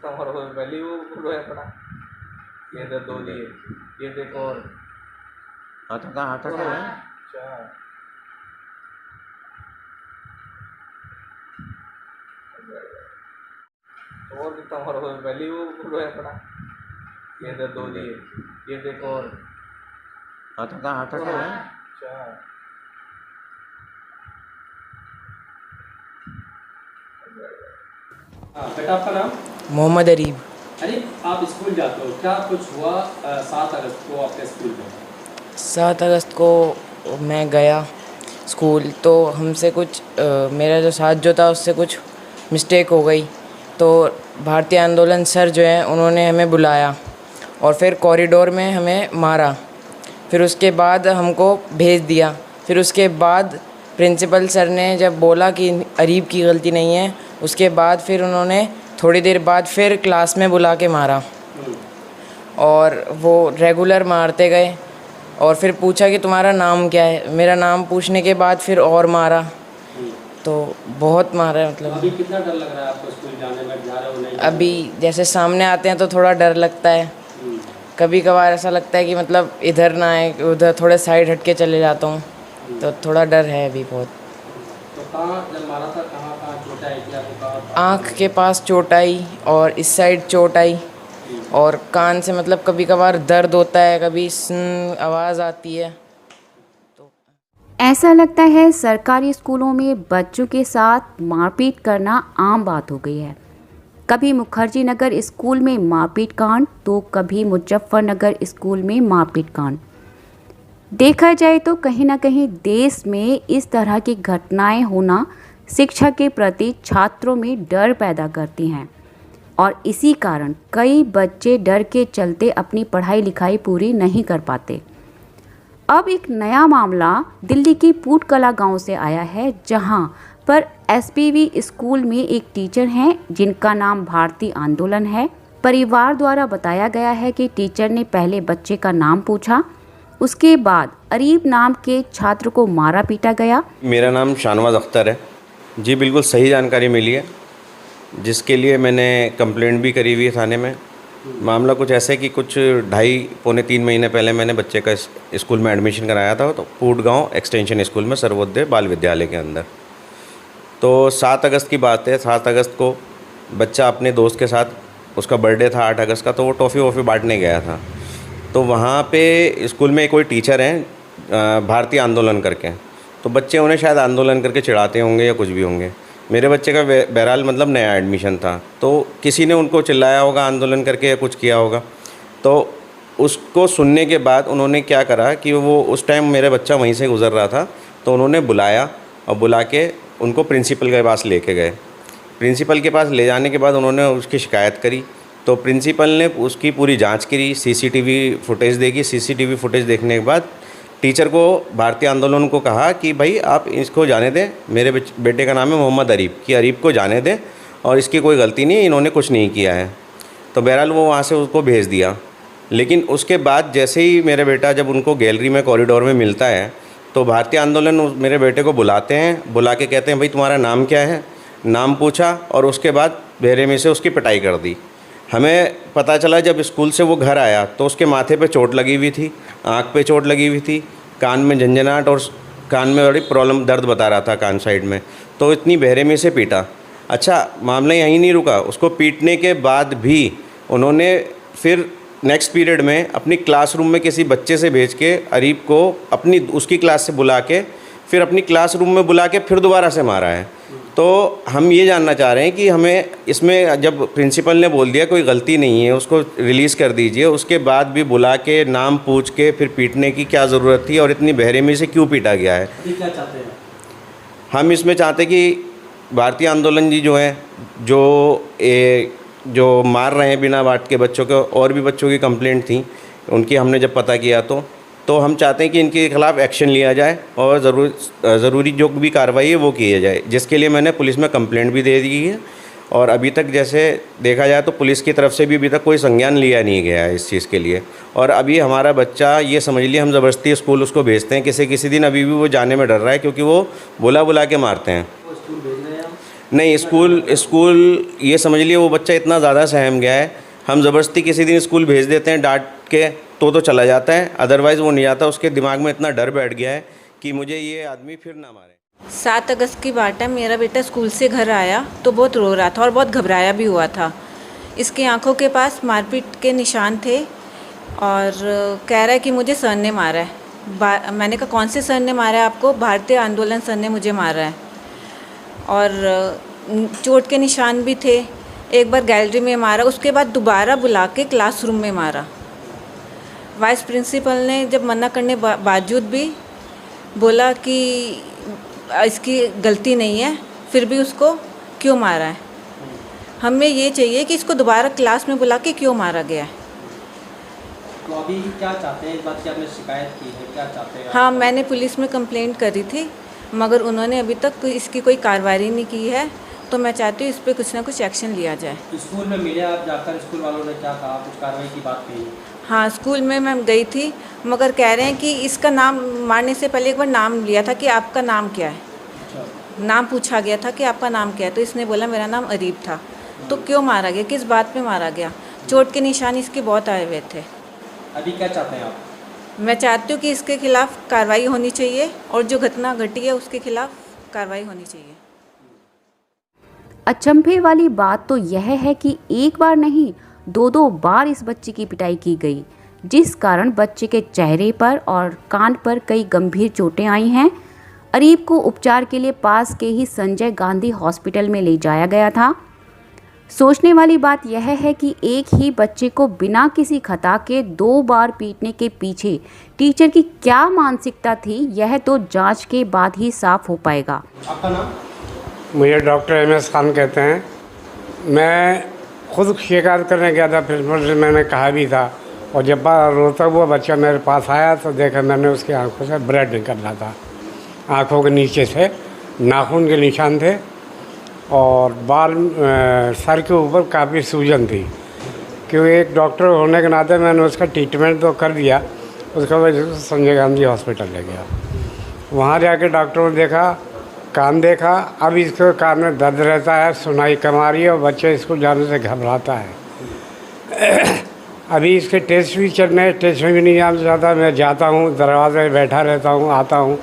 तुम्हारा वैल्यू है पड़ा ये दे दो दिए ये देखो और आता है अच्छा और भी तुम्हारा वैल्यू है पड़ा ये दे दो दिए ये देखो और आता है अच्छा बेटा आपका नाम? मोहम्मद अरीब। अरे आप स्कूल जाते हो, क्या कुछ हुआ 7 अगस्त को आपके स्कूल में? 7 अगस्त को मैं गया स्कूल तो हमसे कुछ मेरा जो साथ जो था उससे कुछ मिस्टेक हो गई। तो भारतीय आंदोलन सर जो हैं उन्होंने हमें बुलाया और फिर कॉरिडोर में हमें मारा। फिर उसके बाद हमको भेज दिया। फिर उसके बाद प्रिंसिपल सर ने जब बोला कि अरीब की गलती नहीं है, उसके बाद फिर उन्होंने थोड़ी देर बाद फिर क्लास में बुला के मारा और वो रेगुलर मारते गए। और फिर पूछा कि तुम्हारा नाम क्या है, मेरा नाम पूछने के बाद फिर और मारा। तो बहुत मारा है मतलब। अभी कितना डर लग रहा है आपको स्कूल जाने में? जा रहे हो नहीं? अभी जैसे सामने आते हैं तो थोड़ा डर लगता है। कभी कभार ऐसा लगता है कि मतलब इधर ना आए, उधर थोड़े साइड हट के चले जाता हूँ। तो थोड़ा डर है अभी बहुत। तो कहाँ जब मारा था, कहाँ कहाँ चोट आई थी आपको? आँख के पास चोट आई और इस साइड चोट आई और कान से मतलब कभी कभार दर्द होता है, कभी आवाज़ आती है। ऐसा लगता है सरकारी स्कूलों में बच्चों के साथ मारपीट करना आम बात हो गई है। कभी मुखर्जी नगर स्कूल में मारपीट कांड तो कभी मुजफ्फरनगर स्कूल में मारपीट कांड। देखा जाए तो कहीं ना कहीं देश में इस तरह की घटनाएं होना शिक्षा के प्रति छात्रों में डर पैदा करती हैं और इसी कारण कई बच्चे डर के चलते अपनी पढ़ाई लिखाई पूरी नहीं कर पाते। अब एक नया मामला दिल्ली की पूटकला गांव से आया है, जहां पर एसपीवी स्कूल में एक टीचर हैं जिनका नाम भारतीय आंदोलन है। परिवार द्वारा बताया गया है कि टीचर ने पहले बच्चे का नाम पूछा, उसके बाद अरीब नाम के छात्र को मारा पीटा गया। मेरा नाम शानवाज़ अख्तर है जी। बिल्कुल सही जानकारी मिली है, जिसके लिए मैंने कंप्लेंट भी करी हुई है थाने में। मामला कुछ ऐसा है कि कुछ 2.5-3 महीने पहले मैंने बच्चे का स्कूल में एडमिशन कराया था, तो पूटगांव एक्सटेंशन स्कूल में सर्वोदय बाल विद्यालय के अंदर। तो 7 अगस्त की बात है। 7 अगस्त को बच्चा अपने दोस्त के साथ, उसका बर्थडे था 8 अगस्त का, तो वो टॉफ़ी वॉफ़ी बांटने गया था। तो वहाँ पे स्कूल में कोई टीचर हैं भारतीय आंदोलन करके, तो बच्चे उन्हें शायद आंदोलन करके चिढ़ाते होंगे या कुछ भी होंगे। मेरे बच्चे का बहरहाल मतलब नया एडमिशन था, तो किसी ने उनको चिल्लाया होगा आंदोलन करके या कुछ किया होगा। तो उसको सुनने के बाद उन्होंने क्या करा कि वो उस टाइम मेरा बच्चा वहीं से गुज़र रहा था, तो उन्होंने बुलाया और बुला के उनको प्रिंसिपल के पास लेके गए। प्रिंसिपल के पास ले जाने के बाद उन्होंने उसकी शिकायत करी, तो प्रिंसिपल ने उसकी पूरी जांच करी, सीसीटीवी फुटेज देखी। सीसीटीवी फुटेज देखने के बाद टीचर को, भारतीय आंदोलन को कहा कि भाई आप इसको जाने दें, मेरे बेटे का नाम है मोहम्मद अरीब, कि अरीब को जाने दें और इसकी कोई गलती नहीं, इन्होंने कुछ नहीं किया है। तो बहरहाल वो वहाँ से उसको भेज दिया। लेकिन उसके बाद जैसे ही मेरा बेटा जब उनको गैलरी में कॉरिडोर में मिलता है, तो भारतीय आंदोलन मेरे बेटे को बुलाते हैं, बुला के कहते हैं भाई तुम्हारा नाम क्या है। नाम पूछा और उसके बाद बेरे में से उसकी पिटाई कर दी। हमें पता चला जब स्कूल से वो घर आया तो उसके माथे पे चोट लगी हुई थी, आँख पे चोट लगी हुई थी, कान में झंझनाहट और कान में बड़ी प्रॉब्लम, दर्द बता रहा था कान साइड में। तो इतनी बेरहमी से पीटा। अच्छा, मामला यहीं नहीं रुका। उसको पीटने के बाद भी उन्होंने फिर नेक्स्ट पीरियड में अपनी क्लासरूम में किसी बच्चे से भेज के अरीब को अपनी उसकी क्लास से बुला के फिर अपनी क्लासरूम में बुला के फिर दोबारा से मारा है। तो हम ये जानना चाह रहे हैं कि हमें इसमें, जब प्रिंसिपल ने बोल दिया कोई गलती नहीं है, उसको रिलीज़ कर दीजिए, उसके बाद भी बुला के नाम पूछ के फिर पीटने की क्या ज़रूरत थी और इतनी बेरहमी से क्यों पीटा गया है? क्या चाहते हैं हम इसमें चाहते कि भारतीय आंदोलन जी जो हैं, जो मार रहे हैं बिना बात के बच्चों को, और भी बच्चों की कंप्लेंट थी उनकी, हमने जब पता किया तो हम चाहते हैं कि इनके खिलाफ़ एक्शन लिया जाए और ज़रूरी जो भी कार्रवाई है वो किया जाए, जिसके लिए मैंने पुलिस में कंप्लेंट भी दे दी है। और अभी तक जैसे देखा जाए तो पुलिस की तरफ से भी अभी तक कोई संज्ञान लिया नहीं गया है इस चीज़ के लिए। और अभी हमारा बच्चा, ये समझ लिए हम ज़बरदस्ती स्कूल उसको भेजते हैं, किसी दिन अभी भी वो जाने में डर रहा है, क्योंकि वो बुला के मारते हैं। वो स्कूल भेज रहे हैं? नहीं, स्कूल ये समझ लिए वो बच्चा इतना ज़्यादा सहम गया है, हम ज़बरदस्ती किसी दिन स्कूल भेज देते हैं डांट के तो चला जाता है, अदरवाइज़ वो नहीं आता। उसके दिमाग में इतना डर बैठ गया है कि मुझे ये आदमी फिर ना मारे। 7 अगस्त की बात है, मेरा बेटा स्कूल से घर आया तो बहुत रो रहा था और बहुत घबराया भी हुआ था। इसकी आंखों के पास मारपीट के निशान थे और कह रहा है कि मुझे सर ने मारा है। मैंने कहा कौन से सर ने मारा है आपको? भारतीय आंदोलन सर ने मुझे मारा है। और चोट के निशान भी थे। एक बार गैलरी में मारा, उसके बाद दोबारा बुला के क्लासरूम में मारा। वाइस प्रिंसिपल ने जब मना करने बावजूद भी बोला कि इसकी गलती नहीं है, फिर भी उसको क्यों मारा है। हमें ये चाहिए कि इसको दोबारा क्लास में बुला के क्यों मारा गया है। तो अभी क्या चाहते हैं? इस बात की आपने शिकायत की है, क्या चाहते हैं? हाँ, मैंने पुलिस में कंप्लेंट करी थी, मगर उन्होंने अभी तक इसकी कोई कार्रवाई नहीं की है। तो मैं चाहती हूँ इस पर कुछ ना कुछ एक्शन लिया जाए। स्कूल में मिले आप जाकर, स्कूल वालों ने क्या कहा? कुछ कार्रवाई की बात कही? हाँ, स्कूल में मैं गई थी, मगर कह रहे हैं कि इसका नाम मारने से पहले एक बार नाम लिया था कि आपका नाम क्या है। अच्छा। नाम पूछा गया था कि आपका नाम क्या है, तो इसने बोला मेरा नाम अरीब था। तो क्यों मारा गया, किस बात पे मारा गया? चोट के निशान इसके बहुत आए हुए थे। अभी क्या चाहते हैं आप? मैं चाहती हूँ कि इसके खिलाफ कार्रवाई होनी चाहिए और जो घटना घटी है उसके खिलाफ कार्रवाई होनी चाहिए। अचंभे वाली बात तो यह है कि एक बार नहीं 2 बार इस बच्चे की पिटाई की गई, जिस कारण बच्चे के चेहरे पर और कान पर कई गंभीर चोटें आई हैं। अरीब को उपचार के लिए पास के ही संजय गांधी हॉस्पिटल में ले जाया गया था। सोचने वाली बात यह है कि एक ही बच्चे को बिना किसी खता के 2 बार पीटने के पीछे टीचर की क्या मानसिकता थी, यह तो जांच के बाद ही साफ हो पाएगा। आपका नाम? मुझे डॉक्टर MS खान कहते हैं। मैं खुद शिकायत करने गया था, प्रिंसिपल से मैंने कहा भी था। और जब रोता हुआ बच्चा मेरे पास आया तो देखा मैंने उसकी आंखों से ब्लड निकल रहा था। आंखों के नीचे से नाखून के निशान थे और बाल सर के ऊपर काफ़ी सूजन थी। क्योंकि एक डॉक्टर होने के नाते मैंने उसका ट्रीटमेंट तो कर दिया। उसके बाद संजय गांधी हॉस्पिटल ले गया। वहाँ जाके डॉक्टरों ने देखा, कान देखा। अब इसके कान में दर्द रहता है, सुनाई कम आ रही है और बच्चे स्कूल जाने से घबराता है। अभी इसके टेस्ट भी चल रहे हैं, टेस्ट में भी नहीं जाना चाहता। मैं जाता हूँ, दरवाजे में बैठा रहता हूँ, आता हूँ।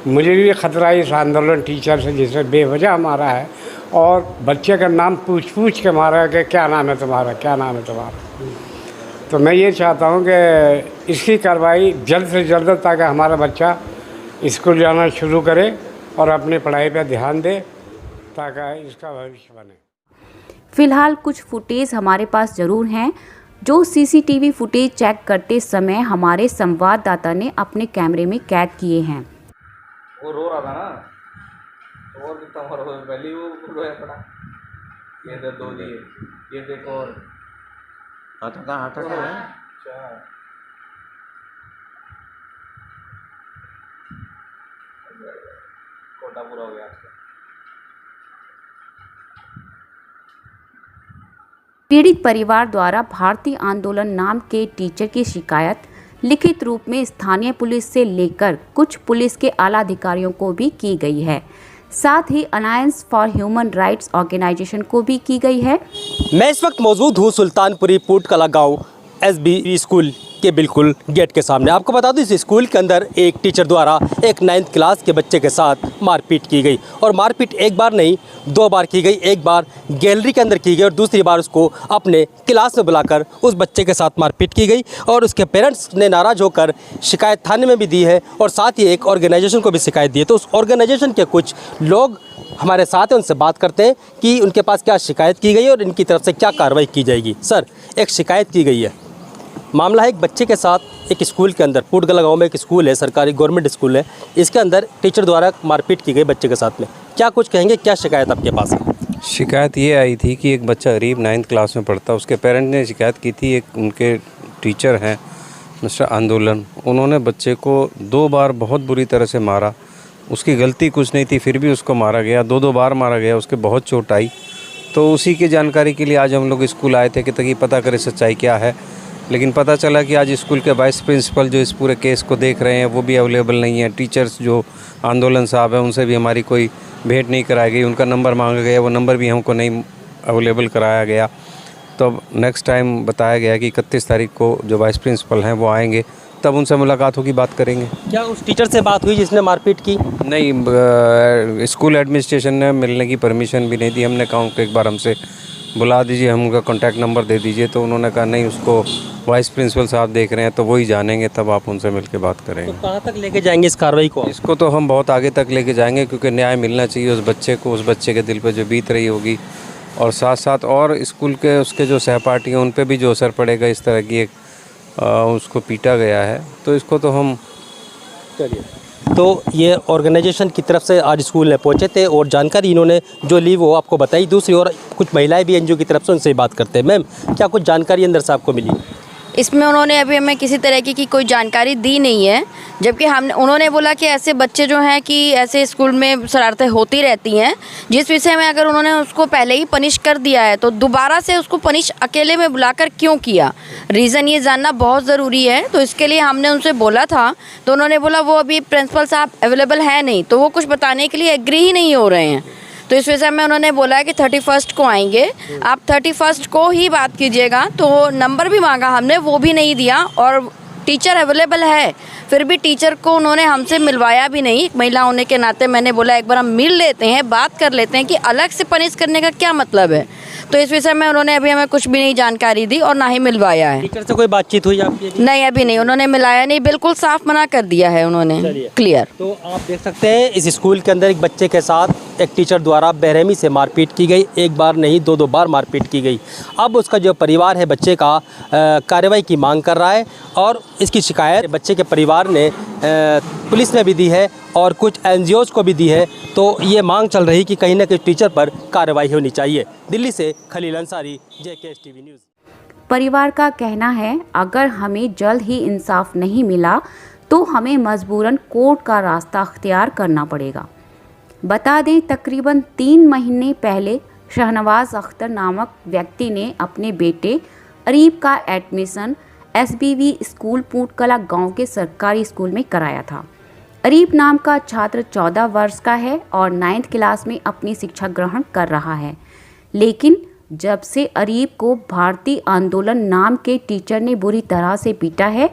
मुझे भी खतरा है इस आंदोलन टीचर से, जिसे बेवजह मारा है और बच्चे का नाम पूछ के मारा है कि क्या नाम है तुम्हारा, क्या नाम है तुम्हारा। तो मैं ये चाहता हूँ कि इसकी कार्रवाई जल्द से जल्द, ताकि हमारा बच्चा स्कूल जाना शुरू करे और अपनी पढ़ाई पर ध्यान दे, ताकि इसका भविष्य बने। फिलहाल कुछ फुटेज हमारे पास ज़रूर हैं जो CCTV फुटेज चेक करते समय हमारे संवाददाता ने अपने कैमरे में कैद किए हैं। वो रो रहा था ना, तो और कितना और पहले वो रोया पड़ा। ये दर्द हो रही है, ये देखो। और हाथ अच्छा, कोटा पूरा हो गया। पीड़ित परिवार द्वारा भारतीय आंदोलन नाम के टीचर की शिकायत लिखित रूप में स्थानीय पुलिस से लेकर कुछ पुलिस के आला अधिकारियों को भी की गई है। साथ ही alliance for human rights organisation को भी की गई है। मैं इस वक्त मौजूद हूँ सुल्तानपुरी पुटकला गाँव SB स्कूल के बिल्कुल गेट के सामने। आपको बता दूं, इस स्कूल के अंदर एक टीचर द्वारा एक 9th क्लास के बच्चे के साथ मारपीट की गई और मारपीट एक बार नहीं 2 बार की गई। एक बार गैलरी के अंदर की गई और दूसरी बार उसको अपने क्लास में बुलाकर उस बच्चे के साथ मारपीट की गई और उसके पेरेंट्स ने नाराज़ होकर शिकायत थाने में भी दी है और साथ ही एक ऑर्गेनाइजेशन को भी शिकायत दी है। तो उस ऑर्गेनाइजेशन के कुछ लोग हमारे साथ हैं, उनसे बात करते हैं कि उनके पास क्या शिकायत की गई है और इनकी तरफ से क्या कार्रवाई की जाएगी। सर, एक शिकायत की गई है, मामला है एक बच्चे के साथ एक स्कूल के अंदर, पुटकला गाँव में एक स्कूल है, सरकारी गवर्नमेंट स्कूल है, इसके अंदर टीचर द्वारा मारपीट की गई बच्चे के साथ में। क्या कुछ कहेंगे, क्या शिकायत आपके पास है? शिकायत ये आई थी कि एक बच्चा अरीब 9th क्लास में पढ़ता, उसके पेरेंट ने शिकायत की थी। एक उनके टीचर हैं मिस्टर आंदोलन, उन्होंने बच्चे को 2 बार बहुत बुरी तरह से मारा। उसकी गलती कुछ नहीं थी, फिर भी उसको मारा गया, 2 बार मारा गया, उसके बहुत चोट आई। तो उसी की जानकारी के लिए आज हम लोग स्कूल आए थे कि ताकि पता करें सच्चाई क्या है। लेकिन पता चला कि आज स्कूल के वाइस प्रिंसिपल जो इस पूरे केस को देख रहे हैं वो भी अवेलेबल नहीं है। टीचर्स जो आंदोलन साहब हैं उनसे भी हमारी कोई भेंट नहीं कराई गई, उनका नंबर मांगा गया, वो नंबर भी हमको नहीं अवेलेबल कराया गया। तो अब नेक्स्ट टाइम बताया गया कि 31 तारीख को जो वाइस प्रिंसिपल हैं वो आएंगे, तब उनसे मुलाकात होगी, बात करेंगे। क्या उस टीचर से बात हुई जिसने मारपीट की? नहीं, स्कूल एडमिनिस्ट्रेशन ने मिलने की परमिशन भी नहीं दी। हमने कहा कि एक बार हमसे बुला दीजिए, हम उनका कॉन्टैक्ट नंबर दे दीजिए, तो उन्होंने कहा नहीं, उसको वाइस प्रिंसिपल साहब देख रहे हैं, तो वही जानेंगे, तब आप उनसे मिल के बात तो करेंगे। कहाँ तक लेके जाएंगे इस कार्रवाई को? इसको तो हम बहुत आगे तक लेके जाएंगे, क्योंकि न्याय मिलना चाहिए उस बच्चे को, उस बच्चे के दिल पर जो बीत रही होगी, और साथ साथ और स्कूल के उसके जो सहपाठी हैं उन पे भी जो असर पड़ेगा, इस तरह की एक उसको पीटा गया है, तो इसको तो हम चलिए, तो ये ऑर्गेनाइजेशन की तरफ से आज स्कूल में पहुंचे थे और जानकारी इन्होंने जो ली वो आपको बताई। दूसरी ओर कुछ महिलाएं भी एनजीओ की तरफ से उनसे बात करते हैं। मैम, क्या कुछ जानकारी अंदर से आपको मिली? इसमें उन्होंने अभी हमें किसी तरह की कोई जानकारी दी नहीं है, जबकि उन्होंने बोला कि ऐसे बच्चे जो हैं कि ऐसे स्कूल में शरारतें होती रहती हैं, जिस विषय में अगर उन्होंने उसको पहले ही पनिश कर दिया है तो दोबारा से उसको पनिश अकेले में बुलाकर क्यों किया, रीज़न ये जानना बहुत ज़रूरी है। तो इसके लिए हमने उनसे बोला था, तो उन्होंने बोला वो अभी प्रिंसिपल साहब अवेलेबल है नहीं, तो वो कुछ बताने के लिए एग्री ही नहीं हो रहे हैं। तो इस विषय में उन्होंने बोला है कि 31 को आएंगे, आप 31 को ही बात कीजिएगा। तो नंबर भी मांगा हमने, वो भी नहीं दिया, और टीचर अवेलेबल है, फिर भी टीचर को उन्होंने हमसे मिलवाया भी नहीं। एक महिला होने के नाते मैंने बोला एक बार हम मिल लेते हैं, बात कर लेते हैं कि अलग से पनिश करने का क्या मतलब है। तो इस विषय में उन्होंने अभी हमें कुछ भी नहीं जानकारी दी और ना ही मिलवाया है। टीचर से कोई बातचीत हुई आपकी? नहीं, अभी नहीं, उन्होंने मिलाया नहीं, बिल्कुल साफ मना कर दिया है उन्होंने, क्लियर। तो आप देख सकते हैं इस स्कूल के अंदर एक बच्चे के साथ एक टीचर द्वारा बेरहमी से मारपीट की गई, एक बार नहीं 2-2 बार मारपीट की गई। अब उसका जो परिवार है बच्चे का कार्रवाई की मांग कर रहा है, और इसकी शिकायत बच्चे के परिवार ने पुलिस में भी दी है और कुछ एनजीओज़ को भी दी है। तो ये मांग चल रही कि कहीं ना कहीं टीचर पर कार्रवाई होनी चाहिए। दिल्ली से Khalil Ansari, JKS TV news. परिवार का कहना है, अगर हमें जल्द ही इंसाफ नहीं मिला तो हमें मजबूरन कोर्ट का रास्ता अख्तियार करना पड़ेगा। बता दें, तकरीबन 3 महीने पहले शहनवाज अख्तर नामक व्यक्ति ने अपने बेटे अरीब का एडमिशन SBV स्कूल पूटकला गांव के सरकारी स्कूल में कराया था। अरीब नाम का छात्र 14 वर्ष का है और 9th क्लास में अपनी शिक्षा ग्रहण कर रहा है। लेकिन जब से अरीब को भारतीय आंदोलन नाम के टीचर ने बुरी तरह से पीटा है,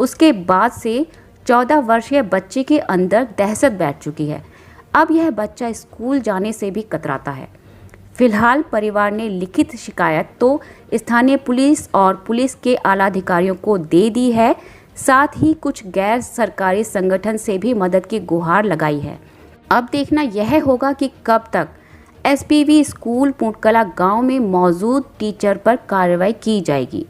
उसके बाद से 14 वर्षीय बच्चे के अंदर दहशत बैठ चुकी है। अब यह बच्चा स्कूल जाने से भी कतराता है। फिलहाल परिवार ने लिखित शिकायत तो स्थानीय पुलिस और पुलिस के आला अधिकारियों को दे दी है, साथ ही कुछ गैर सरकारी संगठन से भी मदद की गुहार लगाई है। अब देखना यह होगा कि कब तक SBV स्कूल पूटकला गांव में मौजूद टीचर पर कार्रवाई की जाएगी।